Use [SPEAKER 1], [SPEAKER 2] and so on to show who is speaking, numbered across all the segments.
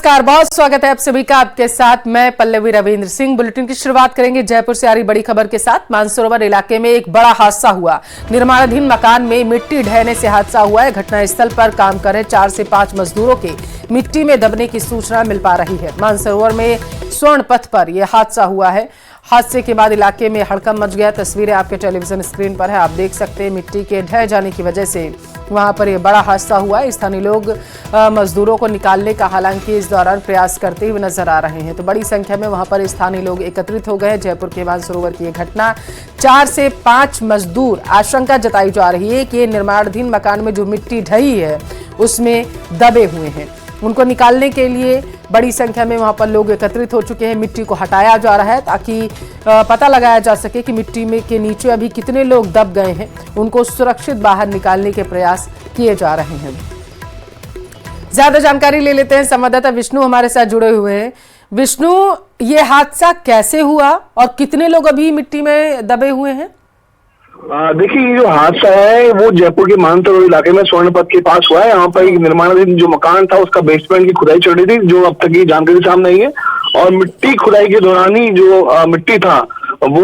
[SPEAKER 1] नमस्कार, बहुत स्वागत है आप सभी का। आपके साथ मैं पल्लवी रविंद्र सिंह। बुलेटिन की शुरुआत करेंगे जयपुर से आ रही बड़ी खबर के साथ। मानसरोवर इलाके में एक बड़ा हादसा हुआ। निर्माणाधीन मकान में मिट्टी ढहने से हादसा हुआ है। घटनास्थल पर काम कर रहे 4 से 5 मजदूरों के मिट्टी में दबने की सूचना मिल पा रही है। मानसरोवर में स्वर्ण पथ पर यह हादसा हुआ है। हादसे के बाद इलाके में हड़कंप मच गया। तस्वीरें आपके टेलीविजन स्क्रीन पर है, आप देख सकते हैं। मिट्टी के ढह जाने की वजह से वहां पर यह बड़ा हादसा हुआ है। स्थानीय लोग मजदूरों को निकालने का हालांकि इस दौरान प्रयास करते हुए नजर आ रहे हैं। तो बड़ी संख्या में वहां पर स्थानीय लोग एकत्रित हो गए। जयपुर के मानसरोवर की यह घटना, 4 से 5 मजदूर, आशंका जताई जा रही है कि निर्माणाधीन मकान में जो मिट्टी ढही है उसमें दबे हुए हैं। उनको निकालने के लिए बड़ी संख्या में वहां पर लोग एकत्रित हो चुके हैं। मिट्टी को हटाया जा रहा है ताकि पता लगाया जा सके कि मिट्टी में के नीचे अभी कितने लोग दब गए हैं। उनको सुरक्षित बाहर निकालने के प्रयास किए जा रहे हैं। ज्यादा जानकारी ले लेते हैं, संवाददाता विष्णु हमारे साथ जुड़े हुए हैं। विष्णु, ये हादसा कैसे हुआ और कितने लोग अभी मिट्टी में दबे हुए हैं?
[SPEAKER 2] देखिए, ये जो हादसा है वो जयपुर के मानसरोवर इलाके में स्वर्णपथ के पास हुआ है। यहाँ पर एक निर्माणाधीन जो मकान था उसका बेसमेंट की खुदाई चल रही थी, जो अब तक की जानकारी सामने आई है। और मिट्टी खुदाई के दौरान ही जो मिट्टी था वो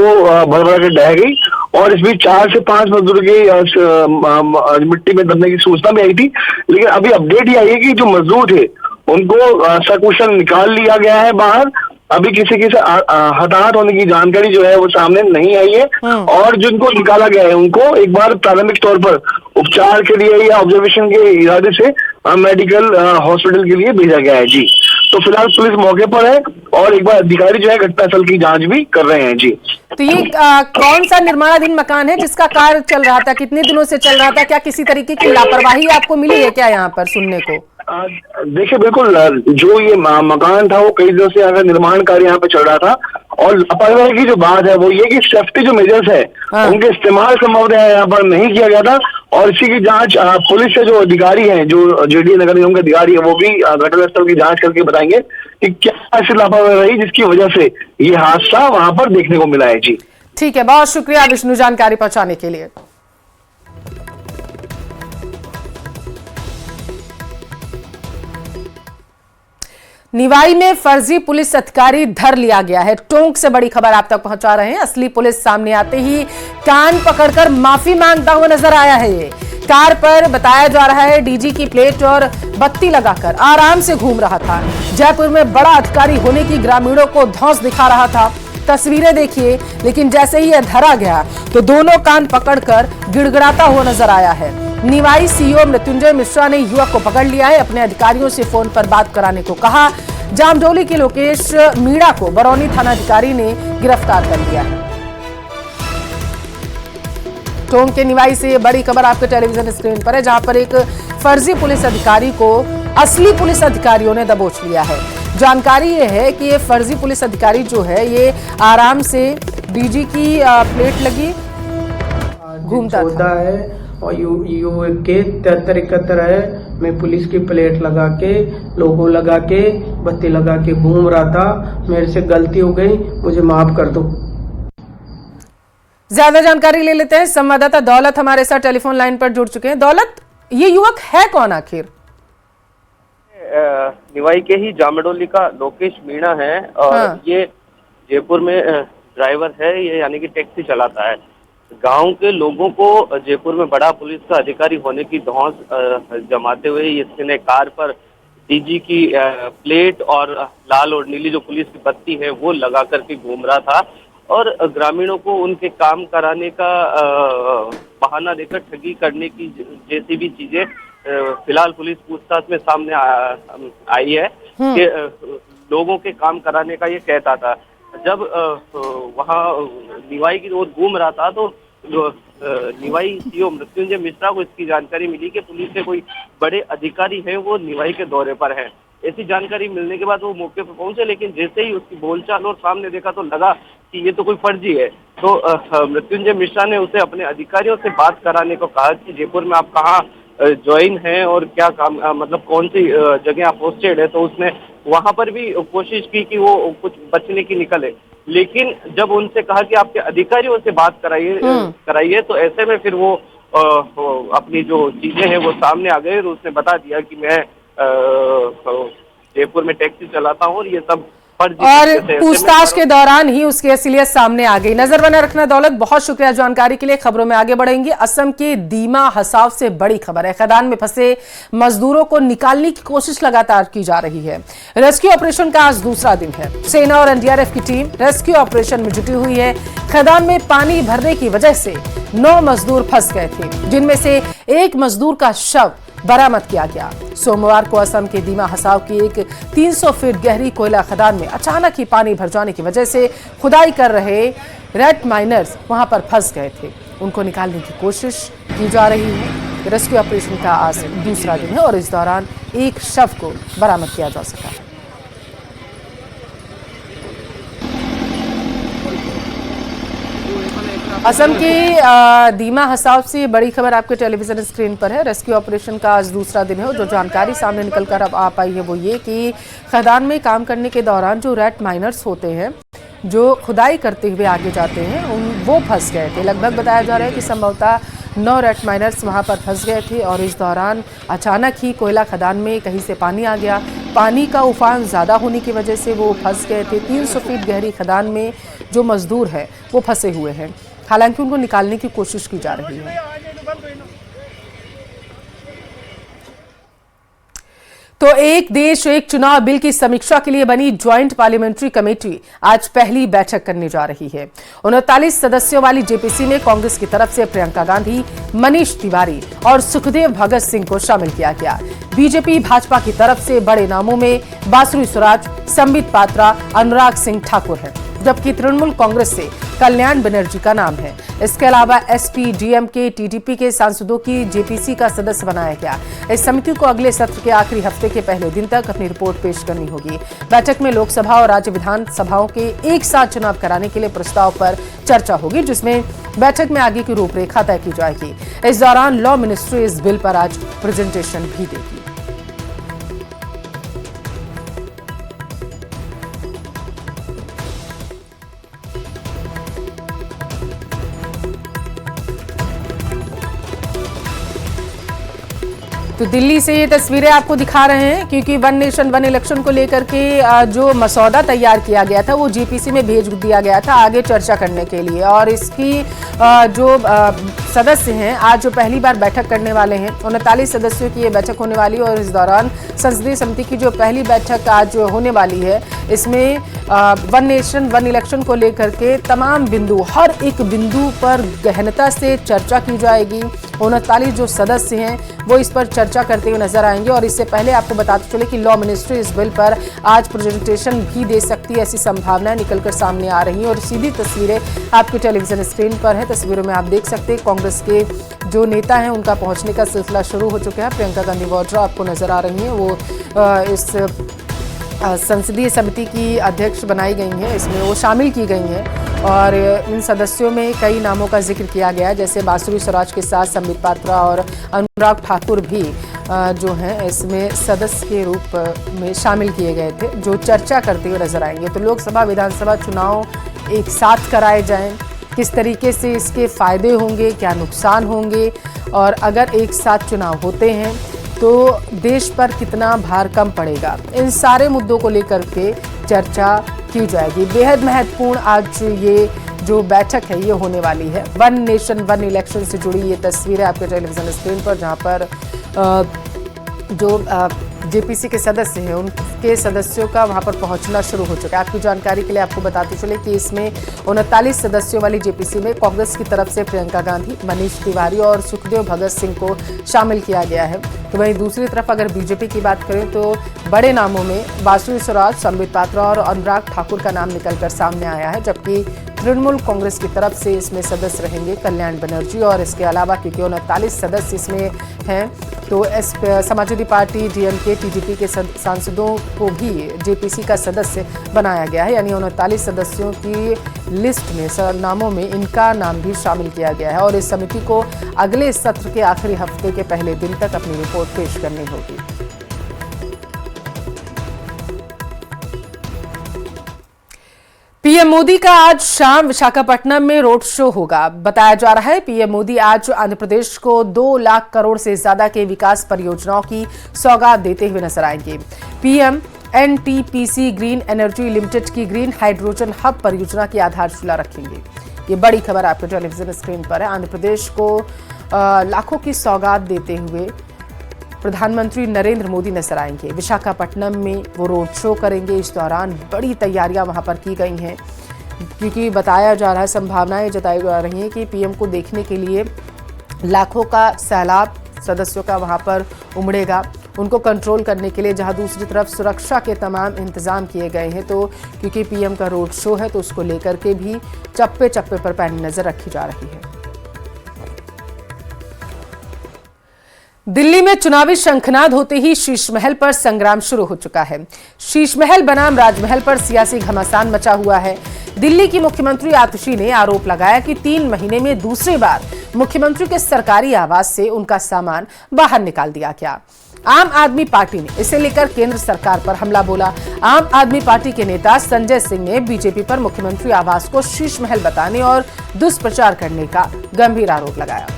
[SPEAKER 2] भर भर के ढह गई और इस बीच 4 से 5 मजदूर की मिट्टी में दबने की सूचना भी आई थी। लेकिन अभी अपडेट ये आई है कि जो मजदूर थे उनको सकुशल निकाल लिया गया है बाहर। अभी किसी की हताहत होने की जानकारी जो है वो सामने नहीं आई है। और जिनको निकाला गया है उनको एक बार प्रारंभिक तौर पर उपचार के लिए या ऑब्जर्वेशन के इरादे से मेडिकल हॉस्पिटल के लिए भेजा गया है जी। तो फिलहाल पुलिस मौके पर है और एक बार अधिकारी जो है घटनास्थल की जांच भी कर रहे हैं जी।
[SPEAKER 1] तो ये कौन सा निर्माणाधीन मकान है जिसका कार्य चल रहा था? कितने दिनों से चल रहा था? क्या किसी तरीके की लापरवाही आपको मिली है क्या यहाँ पर सुनने को?
[SPEAKER 2] देखिए, बिल्कुल जो ये मकान था वो कई दिनों से अगर निर्माण कार्य यहाँ पे चल रहा था। और लापरवाही की जो बात है वो ये कि सेफ्टी जो मेजर्स है उनके इस्तेमाल संभवतः यहाँ पर नहीं किया गया था। और इसी की जांच पुलिस से जो अधिकारी हैं, जो जेडी नगर निगम के अधिकारी है, वो भी घटनास्थल की जांच करके बताएंगे कि क्या ऐसी लापरवाही रही जिसकी वजह से ये हादसा वहां पर देखने को मिला है जी।
[SPEAKER 1] ठीक है, बहुत शुक्रिया विष्णु जानकारी पहुंचाने के लिए। निवाई में फर्जी पुलिस अधिकारी धर लिया गया है। टोंक से बड़ी खबर आप तक पहुंचा रहे हैं। असली पुलिस सामने आते ही कान पकड़कर माफी मांगता हुआ नजर आया है। ये कार पर बताया जा रहा है डीजी की प्लेट और बत्ती लगाकर आराम से घूम रहा था। जयपुर में बड़ा अधिकारी होने की ग्रामीणों को धौंस दिखा रहा था। तस्वीरें देखिए। लेकिन जैसे ही यह धरा गया तो दोनों कान पकड़कर गिड़गिड़ाता हुआ नजर आया है। निवाई सीओ मृत्युंजय मिश्रा ने युवक को पकड़ लिया है। अपने अधिकारियों से फोन पर बात कराने को कहा। जामडोली के लोकेश मीणा को बरौनी थानाधिकारी ने गिरफ्तार कर लिया है। टोंक के निवाई से ये बड़ी खबर आपके टेलीविजन स्क्रीन पर है, जहां पर एक फर्जी पुलिस अधिकारी को असली पुलिस अधिकारियों ने दबोच लिया है। जानकारी ये है कि ये फर्जी पुलिस अधिकारी जो है ये आराम से डीजी की प्लेट लगी घूमता
[SPEAKER 3] है और यू के 73-71 है। मैं पुलिस की प्लेट लगा के, लोगो लगा के, बत्ती लगा के घूम रहा था। मेरे से गलती हो गई, मुझे माफ कर दो।
[SPEAKER 1] ज्यादा जानकारी ले लेते हैं। संवाददाता दौलत हमारे साथ टेलीफोन लाइन पर जुड़ चुके हैं। दौलत, ये युवक है कौन आखिर?
[SPEAKER 4] निवाई के ही जामडोली का लोकेश मीणा है और ये जयपुर में ड्राइवर है, ये यानी कि टैक्सी चलाता है। गांव के लोगों को जयपुर में बड़ा पुलिस का अधिकारी होने की धौंस जमाते हुए इसने कार पर डीजी की प्लेट और लाल और नीली जो पुलिस की बत्ती है वो लगा करके घूम रहा था। और ग्रामीणों को उनके काम कराने का बहाना देकर ठगी करने की जैसी भी चीजें फिलहाल पुलिस पूछताछ में सामने आई है कि लोगों के काम कराने का ये कहता था। जब वहाँ निवाई की ओर घूम रहा था तो निवाई सीओ मृत्युंजय मिश्रा को इसकी जानकारी मिली कि पुलिस के कोई बड़े अधिकारी हैं वो निवाई के दौरे पर हैं। ऐसी जानकारी मिलने के बाद वो मौके पर पहुंचे, लेकिन जैसे ही उसकी बोलचाल और सामने देखा तो लगा कि ये तो कोई फर्जी है। तो मृत्युंजय मिश्रा ने उसे अपने अधिकारियों से बात कराने को कहा कि जयपुर में आप कहाँ ज्वाइन हैं और क्या काम, मतलब कौन सी जगह आप पोस्टेड है। तो उसने वहां पर भी कोशिश की कि वो कुछ बचने की निकले, लेकिन जब उनसे कहा कि आपके अधिकारियों से बात कराइए तो ऐसे में फिर वो अपनी जो चीजें हैं वो सामने आ गए और उसने बता दिया कि मैं जयपुर में टैक्सी चलाता हूँ और ये सब
[SPEAKER 1] और पूछताछ के दौरान ही उसकी असलियत सामने आ गई। नजर बनाए रखना दौलत, बहुत शुक्रिया जानकारी के लिए। खबरों में आगे बढ़ेंगे। असम के दीमा हसाव से बड़ी खबर है। खदान में फंसे मजदूरों को निकालने की कोशिश लगातार की जा रही है। रेस्क्यू ऑपरेशन का आज दूसरा दिन है। सेना और एनडीआरएफ की टीम रेस्क्यू ऑपरेशन में जुटी हुई है। खदान में पानी भरने की वजह से 9 मजदूर फंस गए थे, जिनमें से एक मजदूर का शव बरामद किया गया। सोमवार को असम के दीमा हसाव की एक 300 फीट गहरी कोयला खदान में अचानक ही पानी भर जाने की वजह से खुदाई कर रहे रेड माइनर्स वहां पर फंस गए थे। उनको निकालने की कोशिश की जा रही है। रेस्क्यू ऑपरेशन का आज दूसरा दिन है और इस दौरान एक शव को बरामद किया जा सका है। असम के दीमा हसाव से बड़ी खबर आपके टेलीविजन स्क्रीन पर है। रेस्क्यू ऑपरेशन का आज दूसरा दिन है। जो जानकारी सामने निकल कर अब आ पाई है वो ये कि खदान में काम करने के दौरान जो रेड माइनर्स होते हैं, जो खुदाई करते हुए आगे जाते हैं, वो फंस गए थे। लगभग बताया जा रहा है कि संभवतः 9 रेड माइनर्स वहां पर फंस गए थे और इस दौरान अचानक ही कोयला खदान में कहीं से पानी आ गया। पानी का उफान ज़्यादा होने की वजह से वो फंस गए थे। 300 फीट गहरी खदान में जो मजदूर है वो फंसे हुए हैं। हालांकि उनको निकालने की कोशिश की जा रही है। तो एक देश एक चुनाव बिल की समीक्षा के लिए बनी ज्वाइंट पार्लियामेंट्री कमेटी आज पहली बैठक करने जा रही है। 39 सदस्यों वाली जेपीसी में कांग्रेस की तरफ से प्रियंका गांधी, मनीष तिवारी और सुखदेव भगत सिंह को शामिल किया गया। बीजेपी भाजपा की तरफ से बड़े नामों में बासुरी स्वराज, संबित पात्रा, अनुराग सिंह ठाकुर है, जबकि तृणमूल कांग्रेस से कल्याण बनर्जी का नाम है। इसके अलावा एसपी, डीएमके, टीडीपी के सांसदों की जेपीसी का सदस्य बनाया गया। इस समिति को अगले सत्र के आखिरी हफ्ते के पहले दिन तक अपनी रिपोर्ट पेश करनी होगी। बैठक में लोकसभा और राज्य विधानसभाओं के एक साथ चुनाव कराने के लिए प्रस्ताव पर चर्चा होगी, जिसमें बैठक में आगे की रूपरेखा तय की जाएगी। इस दौरान लॉ मिनिस्ट्री इस बिल पर आज प्रेजेंटेशन भी देगी। तो दिल्ली से ये तस्वीरें आपको दिखा रहे हैं, क्योंकि वन नेशन वन इलेक्शन को लेकर के जो मसौदा तैयार किया गया था वो जीपीसी में भेज दिया गया था आगे चर्चा करने के लिए। और इसकी जो सदस्य हैं आज जो पहली बार बैठक करने वाले हैं, 39 सदस्यों की ये बैठक होने वाली है। और इस दौरान संसदीय समिति की जो पहली बैठक आज होने वाली है, इसमें वन नेशन वन इलेक्शन को लेकर के तमाम बिंदु, हर एक बिंदु पर गहनता से चर्चा की जाएगी। 39 जो सदस्य हैं वो इस पर चर्चा करते हुए नजर आएंगे। और इससे पहले आपको बताते चले कि लॉ मिनिस्ट्री इस बिल पर आज प्रेजेंटेशन भी दे सकती है, ऐसी संभावनाएं निकलकर सामने आ रही हैं। और सीधी तस्वीरें आपके टेलीविजन स्क्रीन पर है। तस्वीरों में आप देख सकते हैं कांग्रेस के जो नेता हैं उनका पहुंचने का सिलसिला शुरू हो चुका है। प्रियंका गांधी वाड्रा आपको नजर आ रही हैं, वो इस संसदीय समिति की अध्यक्ष बनाई गई हैं, इसमें वो शामिल की गई हैं। और इन सदस्यों में कई नामों का जिक्र किया गया, जैसे बासुरी स्वराज के साथ संबित पात्रा और अनुराग ठाकुर भी जो हैं इसमें सदस्य के रूप में शामिल किए गए थे, जो चर्चा करते हुए नजर आएंगे। तो लोकसभा विधानसभा चुनाव एक साथ कराए जाएं, किस तरीके से इसके फायदे होंगे, क्या नुकसान होंगे, और अगर एक साथ चुनाव होते हैं तो देश पर कितना भार कम पड़ेगा, इन सारे मुद्दों को लेकर के चर्चा की जाएगी। बेहद महत्वपूर्ण आज ये जो बैठक है ये होने वाली है। वन नेशन वन इलेक्शन से जुड़ी ये तस्वीरें आपके टेलीविजन स्क्रीन पर, जहां पर जो जेपीसी के सदस्य हैं उनके सदस्यों का वहां पर पहुंचना शुरू हो चुका है। आपकी जानकारी के लिए आपको बताते चले कि इसमें 39 सदस्यों वाली जेपीसी में कांग्रेस की तरफ से प्रियंका गांधी, मनीष तिवारी और सुखदेव भगत सिंह को शामिल किया गया है। तो वहीं दूसरी तरफ अगर बीजेपी की बात करें तो बड़े नामों में बासुरी स्वराज, संबित पात्रा और अनुराग ठाकुर का नाम निकलकर सामने आया है, जबकि तृणमूल कांग्रेस की तरफ से इसमें सदस्य रहेंगे कल्याण बनर्जी। और इसके अलावा क्योंकि 39 सदस्य इसमें हैं, तो समाजवादी पार्टी, डीएमके, टीडीपी के सांसदों को भी जेपीसी का सदस्य बनाया गया है। यानी 39 सदस्यों की लिस्ट में नामों में इनका नाम भी शामिल किया गया है। और इस समिति को अगले सत्र के आखिरी हफ्ते के पहले दिन तक अपनी रिपोर्ट पेश करनी होगी। पीएम मोदी का आज शाम विशाखापट्टनम में रोड शो होगा। बताया जा रहा है पीएम मोदी आज आंध्र प्रदेश को 2 लाख करोड़ से ज्यादा के विकास परियोजनाओं की सौगात देते हुए नजर आएंगे। PM NTPC green energy limited की ग्रीन हाइड्रोजन हब परियोजना की आधारशिला रखेंगे। ये बड़ी खबर आपके टेलीविजन स्क्रीन पर है। आंध्र प्रदेश को लाखों की सौगात देते हुए प्रधानमंत्री नरेंद्र मोदी नजर आएंगे। विशाखापट्टनम में वो रोड शो करेंगे। इस दौरान बड़ी तैयारियां वहां पर की गई हैं, क्योंकि बताया जा रहा है, संभावनाएं जताई जा रही हैं कि पीएम को देखने के लिए लाखों का सैलाब सदस्यों का वहां पर उमड़ेगा। उनको कंट्रोल करने के लिए जहां दूसरी तरफ सुरक्षा के तमाम इंतजाम किए गए हैं, तो क्योंकि पीएम का रोड शो है तो उसको लेकर के भी चप्पे चप्पे पर पैनी नजर रखी जा रही है। दिल्ली में चुनावी शंखनाद होते ही शीश महल पर संग्राम शुरू हो चुका है। शीश महल बनाम राजमहल पर सियासी घमासान मचा हुआ है। दिल्ली की मुख्यमंत्री आतिशी ने आरोप लगाया कि 3 महीने में दूसरी बार मुख्यमंत्री के सरकारी आवास से उनका सामान बाहर निकाल दिया गया। आम आदमी पार्टी ने इसे लेकर केंद्र सरकार पर हमला बोला। आम आदमी पार्टी के नेता संजय सिंह ने बीजेपी पर मुख्यमंत्री आवास को शीश महल बताने और दुष्प्रचार करने का गंभीर आरोप लगाया।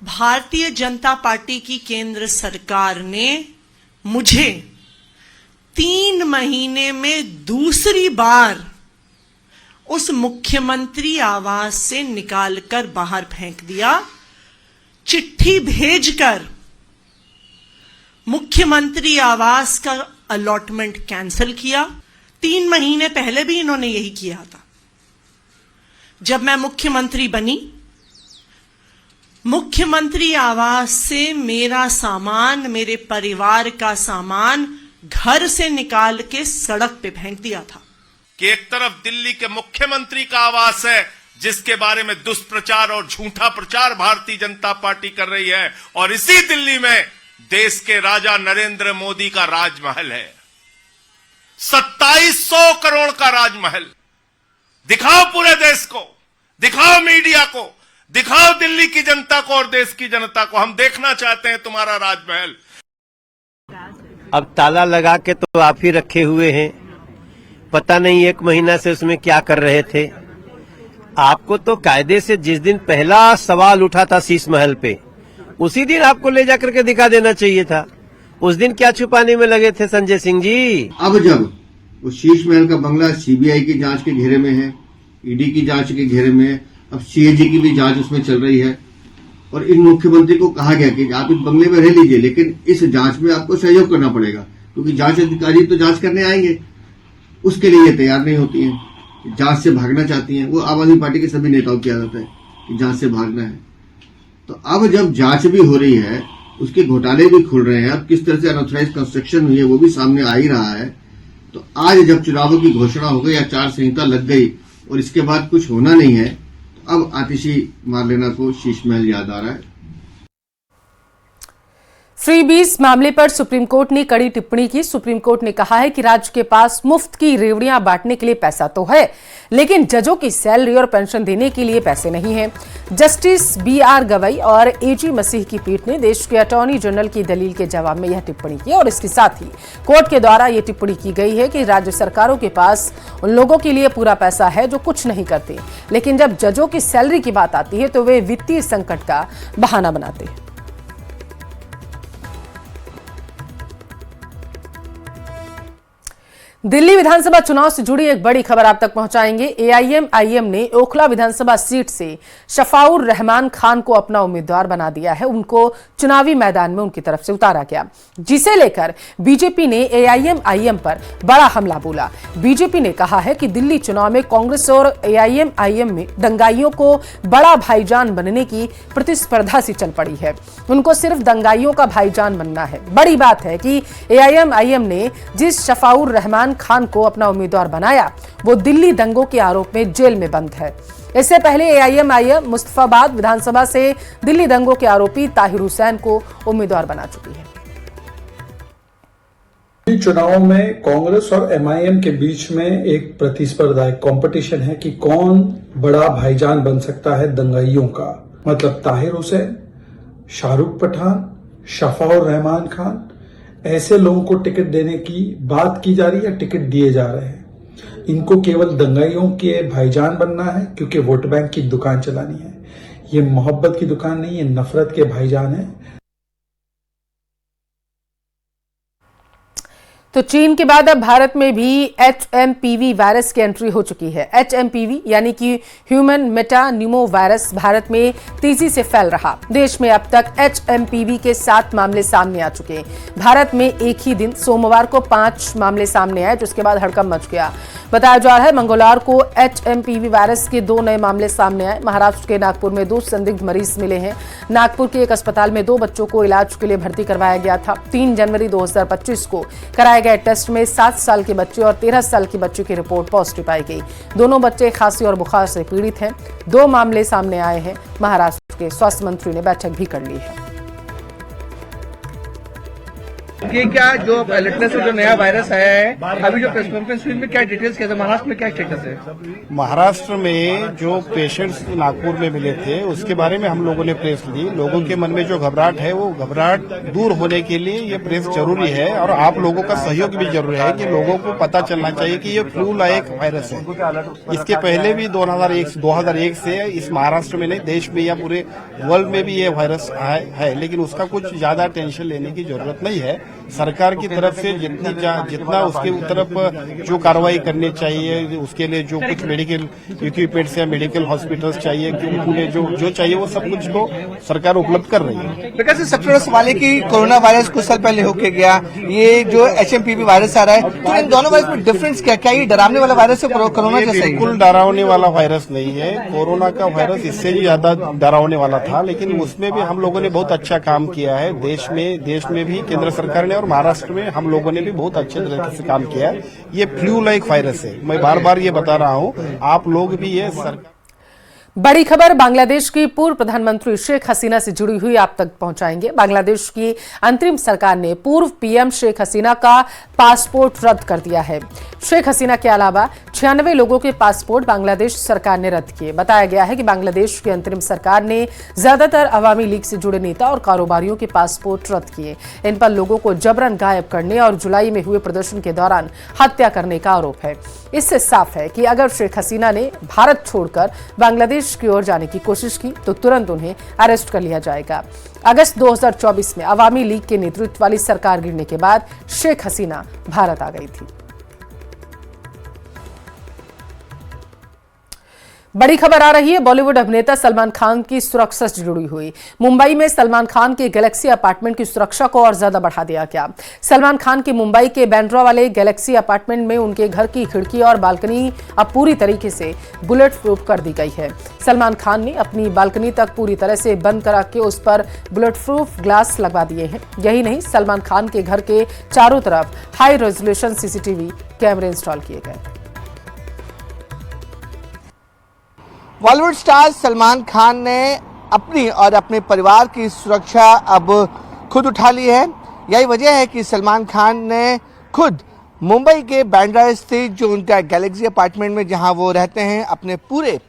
[SPEAKER 5] भारतीय जनता पार्टी की केंद्र सरकार ने मुझे 3 महीने में दूसरी बार उस मुख्यमंत्री आवास से निकालकर बाहर फेंक दिया। चिट्ठी भेजकर मुख्यमंत्री आवास का अलॉटमेंट कैंसिल किया। 3 महीने पहले भी इन्होंने यही किया था। जब मैं मुख्यमंत्री बनी, मुख्यमंत्री आवास से मेरा सामान, मेरे परिवार का सामान घर से निकाल के सड़क पे फेंक दिया था।
[SPEAKER 6] कि एक तरफ दिल्ली के मुख्यमंत्री का आवास है, जिसके बारे में दुष्प्रचार और झूठा प्रचार भारतीय जनता पार्टी कर रही है, और इसी दिल्ली में देश के राजा नरेंद्र मोदी का राजमहल है। 2700 करोड़ का राजमहल। दिखाओ पूरे देश को, दिखाओ मीडिया को, दिखाओ दिल्ली की जनता को और देश की जनता को। हम देखना चाहते हैं तुम्हारा राजमहल।
[SPEAKER 7] अब ताला लगा के तो आप ही रखे हुए हैं, पता नहीं 1 महीना से उसमें क्या कर रहे थे। आपको तो कायदे से जिस दिन पहला सवाल उठा था शीश महल पे, उसी दिन आपको ले जाकर के दिखा देना चाहिए था। उस दिन क्या छुपाने में लगे थे संजय सिंह जी?
[SPEAKER 8] अब जब वो शीश महल का बंगला सीबीआई की जांच के घेरे में है, ईडी की जांच के घेरे में है, अब सीएजी की भी जांच उसमें चल रही है, और इन मुख्यमंत्री को कहा गया कि आप इस बंगले में रह लीजिए, लेकिन इस जांच में आपको सहयोग करना पड़ेगा, क्योंकि जांच अधिकारी तो जांच करने आएंगे। उसके लिए ये तैयार नहीं होती हैं, जांच से भागना चाहती हैं। वो आम आदमी पार्टी के सभी नेताओं की आदत है कि जांच से भागना है। तो अब जब जांच भी हो रही है, उसके घोटाले भी खुल रहे हैं, अब किस तरह से अनऑथराइज्ड कंस्ट्रक्शन हुई है वो भी सामने आ ही रहा है। तो आज जब चुनावों की घोषणा हो गई, आचार संहिता लग गई और इसके बाद कुछ होना नहीं है, तो अब आतिशी मार्लेना को शीश महल याद आ रहा है।
[SPEAKER 1] फ्रीबीज मामले पर सुप्रीम कोर्ट ने कड़ी टिप्पणी की। सुप्रीम कोर्ट ने कहा है कि राज्य के पास मुफ्त की रेवड़ियां बांटने के लिए पैसा तो है, लेकिन जजों की सैलरी और पेंशन देने के लिए पैसे नहीं हैं। जस्टिस BR गवई और AG मसीह की पीठ ने देश के अटॉर्नी जनरल की दलील के जवाब में यह टिप्पणी की, और इसके साथ ही कोर्ट के द्वारा यह टिप्पणी की गई है कि राज्य सरकारों के पास उन लोगों के लिए पूरा पैसा है जो कुछ नहीं करते, लेकिन जब जजों की सैलरी की बात आती है तो वे वित्तीय संकट का बहाना बनाते हैं। दिल्ली विधानसभा चुनाव से जुड़ी एक बड़ी खबर आप तक पहुंचाएंगे। AIM-IM ने ओखला विधानसभा सीट से शफाउर रहमान खान को अपना उम्मीदवार बना दिया है। उनको चुनावी मैदान में उनकी तरफ से उतारा गया, जिसे लेकर बीजेपी ने AIM-IM पर बड़ा हमला बोला। बीजेपी ने कहा है कि दिल्ली चुनाव में कांग्रेस और AIM-IM में दंगाइयों को बड़ा भाईजान बनने की प्रतिस्पर्धा सी चल पड़ी है। उनको सिर्फ दंगाइयों का भाईजान बनना है। बड़ी बात है कि AIM-IM ने जिस शफाउर रहमान खान को अपना उम्मीदवार बनाया, वो दिल्ली दंगों के आरोप में जेल में बंद है। इससे पहले AIM-IM मुस्तफाबाद विधानसभा से दिल्ली दंगों के आरोपी ताहिर हुसैन को उम्मीदवार बना चुकी है।
[SPEAKER 9] चुनाव में कांग्रेस और MIM के बीच में एक प्रतिस्पर्धा, एक कंपटीशन है कि कौन बड़ा भाईजान बन सकता है दंगाइयों का। मतलब ताहिर हुसैन, शाहरुख पठान, शफाउर रहमान खान, ऐसे लोगों को टिकट देने की बात की जा रही है, टिकट दिए जा रहे हैं। इनको केवल दंगाइयों के भाईजान बनना है क्योंकि वोट बैंक की दुकान चलानी है। ये मोहब्बत की दुकान नहीं, ये नफरत के भाईजान है।
[SPEAKER 1] तो चीन के बाद अब भारत में भी HMPV वायरस की एंट्री हो चुकी है। HMPV यानी कि ह्यूमन मेटान्यूमो वायरस भारत में तेजी से फैल रहा। देश में अब तक HMPV के 7 मामले सामने आ चुके हैं। भारत में एक ही दिन सोमवार को 5 मामले सामने आए, जिसके बाद हड़कंप मच गया। बताया जा रहा है मंगलवार को HMPV वायरस के 2 नए मामले सामने आए। महाराष्ट्र के नागपुर में 2 संदिग्ध मरीज मिले हैं। नागपुर के एक अस्पताल में 2 बच्चों को इलाज के लिए भर्ती करवाया गया था। 3 जनवरी 2025 को कराए गए टेस्ट में 7 साल के बच्चे और 13 साल की बच्ची की रिपोर्ट पॉजिटिव पाई गई। दोनों बच्चे खांसी और बुखार से पीड़ित हैं। 2 मामले सामने आए हैं। महाराष्ट्र के स्वास्थ्य मंत्री ने बैठक भी कर ली है।
[SPEAKER 10] ये क्या जो लेटेस्ट जो नया वायरस आया है, अभी जो प्रेस कॉन्फ्रेंस हुई में क्या डिटेल्स क्या था, महाराष्ट्र में क्या स्टेटस है?
[SPEAKER 11] महाराष्ट्र में जो पेशेंट्स नागपुर में मिले थे उसके बारे में हम लोगों ने प्रेस ली। लोगों के मन में जो घबराहट है वो घबराहट दूर होने के लिए ये प्रेस जरूरी है और आप लोगों का सहयोग भी जरूरी है कि लोगों को पता चलना चाहिए कि ये फ्लू लायक वायरस है। इसके पहले भी 2001 से इस महाराष्ट्र में नहीं, देश में या पूरे वर्ल्ड में भी ये वायरस है, लेकिन उसका कुछ ज्यादा टेंशन लेने की जरूरत नहीं है। सरकार की तरफ से जितना उसके तरफ जो कार्रवाई करनी चाहिए, उसके लिए जो कुछ मेडिकल इक्विपमेंट्स या मेडिकल हॉस्पिटल्स चाहिए, उन्हें जो चाहिए वो सब कुछ को सरकार उपलब्ध कर रही है।
[SPEAKER 10] प्रकाश जी, सबसे बड़ा सवाल है कि कोरोना वायरस कुछ साल पहले होके गया, ये जो HMPV वायरस आ रहा है, तो इन दोनों वायरस में डिफरेंस क्या ये डरावने वाला वायरस है कोरोना जैसा?
[SPEAKER 11] बिल्कुल डरावने वाला वायरस नहीं है। कोरोना का वायरस इससे भी ज्यादा डरावने वाला था, लेकिन उसमें भी हम लोगों ने बहुत अच्छा काम किया है। देश में भी केंद्र सरकार ने और महाराष्ट्र में हम लोगों ने भी बहुत अच्छे तरीके से काम किया है। ये फ्लू लाइक वायरस है, मैं बार बार ये बता रहा हूँ, आप लोग भी ये
[SPEAKER 1] बड़ी खबर बांग्लादेश की पूर्व प्रधानमंत्री शेख हसीना से जुड़ी हुई आप तक पहुंचाएंगे। बांग्लादेश की अंतरिम सरकार ने पूर्व पीएम शेख हसीना का पासपोर्ट रद्द कर दिया है। शेख हसीना के अलावा 96 लोगों के पासपोर्ट बांग्लादेश सरकार ने रद्द किए। बताया गया है कि बांग्लादेश की अंतरिम सरकार ने ज्यादातर अवामी लीग से जुड़े नेता और कारोबारियों के पासपोर्ट रद्द किए। इन पर लोगों को जबरन गायब करने और जुलाई में हुए प्रदर्शन के दौरान हत्या करने का आरोप है। इससे साफ है कि अगर शेख हसीना ने भारत छोड़कर बांग्लादेश की ओर जाने की कोशिश की तो तुरंत उन्हें अरेस्ट कर लिया जाएगा। अगस्त 2024 में अवामी लीग के नेतृत्व वाली सरकार गिरने के बाद शेख हसीना भारत आ गई थी। बड़ी खबर आ रही है बॉलीवुड अभिनेता सलमान खान की सुरक्षा से जुड़ी हुई। मुंबई में सलमान खान के गैलेक्सी अपार्टमेंट की सुरक्षा को और ज्यादा बढ़ा दिया गया। सलमान खान के मुंबई के बांद्रा वाले गैलेक्सी अपार्टमेंट में उनके घर की खिड़की और बालकनी अब पूरी तरीके से बुलेट प्रूफ कर दी गई है। सलमान खान ने अपनी बालकनी तक पूरी तरह से बंद करा के उस पर बुलेट प्रूफ ग्लास लगवा दिए हैं। यही नहीं, सलमान खान के घर के चारों तरफ हाई रेजोल्यूशन CCTV कैमरे इंस्टॉल किए गए।
[SPEAKER 10] बॉलीवुड स्टार सलमान खान ने अपनी और अपने परिवार की सुरक्षा अब खुद उठा ली है। यही वजह है कि सलमान खान ने खुद मुंबई के बांद्रा स्थित जो उनका गैलेक्सी अपार्टमेंट में जहां वो रहते हैं अपने पूरे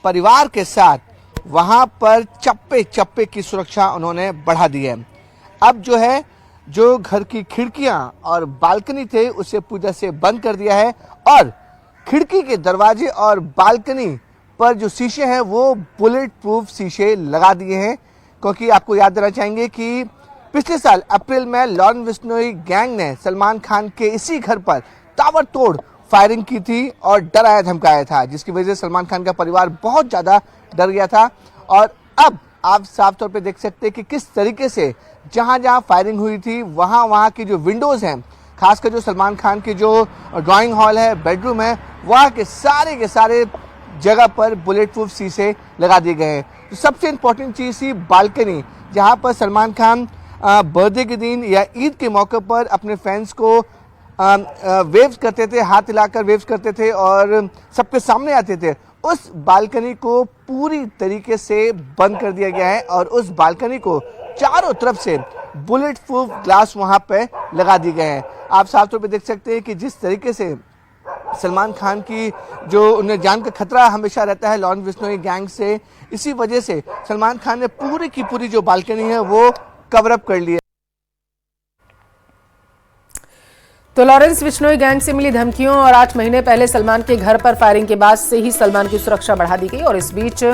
[SPEAKER 10] परिवार के साथ, वहां पर चप्पे चप्पे की सुरक्षा उन्होंने बढ़ा दी है। अब जो है जो घर की खिड़कियां और बालकनी थे उसे पूरी तरह से बंद कर दिया है और खिड़की के दरवाजे और बालकनी पर जो शीशे हैं वो बुलेट प्रूफ शीशे लगा दिए हैं, क्योंकि आपको याद देना चाहेंगे कि पिछले साल अप्रैल में लॉरेंस बिश्नोई गैंग ने सलमान खान के इसी घर पर ताबड़तोड़ फायरिंग की थी और डराया धमकाया था, जिसकी वजह से सलमान खान का परिवार बहुत ज़्यादा डर गया था। और अब आप साफ तौर पे देख सकते हैं कि किस तरीके से जहां जहां फायरिंग हुई थी वहां की जो विंडोज़ हैं, खासकर जो सलमान खान की जो ड्राइंग हॉल है, बेडरूम है, वहाँ के सारे जगह पर बुलेट प्रूफ शीशे लगा दिए गए हैं। तो सबसे इम्पोर्टेंट चीज़ थी बालकनी, जहां पर सलमान खान बर्थडे के दिन या ईद के मौके पर अपने फैंस को वेव्स करते थे, हाथ हिलाकर वेव्स करते थे और सबके सामने आते थे। उस बालकनी को पूरी तरीके से बंद कर दिया गया है और उस बालकनी को चारों तरफ से बुलेट प्रूफ ग्लास वहां पे लगा दिए गए हैं। आप साफ तौर पे देख सकते हैं कि जिस तरीके से सलमान खान की जो उन्हें जान का खतरा हमेशा रहता है लॉरेंस बिश्नोई गैंग से, इसी वजह से सलमान खान ने पूरी की पूरी जो बालकनी है वो कवर अप कर ली है।
[SPEAKER 1] तो लॉरेंस बिश्नोई गैंग से मिली धमकियों और 8 महीने पहले सलमान के घर पर फायरिंग के बाद से ही सलमान की सुरक्षा बढ़ा दी गई। और इस बीच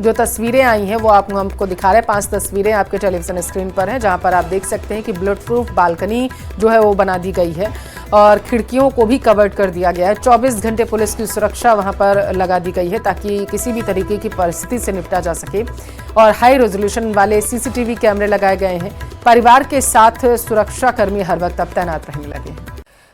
[SPEAKER 1] जो तस्वीरें आई हैं वो आप हमको दिखा रहे हैं। 5 तस्वीरें आपके टेलीविजन स्क्रीन पर हैं, जहां पर आप देख सकते हैं कि बुलेट प्रूफ बालकनी जो है वो बना दी गई है और खिड़कियों को भी कवर्ड कर दिया गया है। 24 घंटे पुलिस की सुरक्षा वहां पर लगा दी गई है ताकि किसी भी तरीके की परिस्थिति से निपटा जा सके। और हाई रेजोल्यूशन वाले सीसीटीवी कैमरे लगाए गए हैं। परिवार के साथ सुरक्षा कर्मी हर वक्त अब तैनात रहने लगे हैं।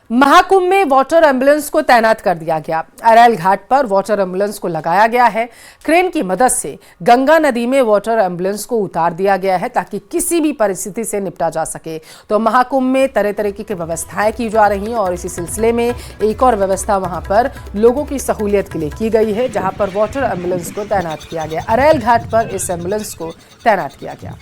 [SPEAKER 1] महाकुंभ में वाटर एम्बुलेंस को तैनात कर दिया गया। अरैल घाट पर वाटर एम्बुलेंस को लगाया गया है। क्रेन की मदद से गंगा नदी में वाटर एम्बुलेंस को उतार दिया गया है ताकि किसी भी परिस्थिति से निपटा जा सके। तो महाकुंभ में तरह तरह की व्यवस्थाएं की जा रही हैं और इसी सिलसिले में एक और व्यवस्था वहां पर लोगों की सहूलियत के लिए की गई है, जहां पर वाटर एम्बुलेंस को तैनात किया गया। अरैल घाट पर इस एम्बुलेंस को तैनात किया गया।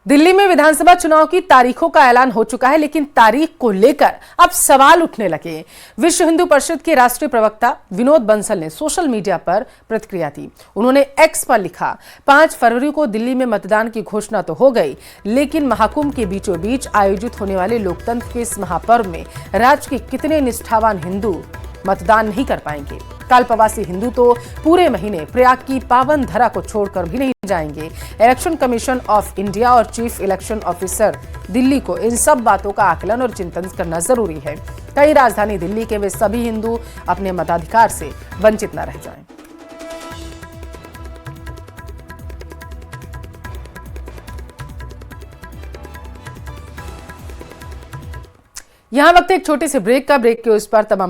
[SPEAKER 1] दिल्ली में विधानसभा चुनाव की तारीखों का ऐलान हो चुका है, लेकिन तारीख को लेकर अब सवाल उठने लगे। विश्व हिंदू परिषद के राष्ट्रीय प्रवक्ता विनोद बंसल ने सोशल मीडिया पर प्रतिक्रिया दी। उन्होंने एक्स पर लिखा, 5 फरवरी को दिल्ली में मतदान की घोषणा तो हो गई, लेकिन महाकुंभ के बीचों बीच आयोजित होने वाले लोकतंत्र के इस महापर्व में राज्य के कितने निष्ठावान हिंदू मतदान नहीं कर पाएंगे। कल्पवासी हिंदू तो पूरे महीने प्रयाग की पावन धरा को छोड़कर भी नहीं जाएंगे। इलेक्शन कमीशन ऑफ इंडिया और चीफ इलेक्शन ऑफिसर दिल्ली को इन सब बातों का आकलन और चिंतन करना जरूरी है, कहीं राजधानी दिल्ली के वे सभी हिंदू अपने मताधिकार से वंचित न रह जाएं। यहां वक्त एक छोटे से ब्रेक का। ब्रेक के उस पर तमाम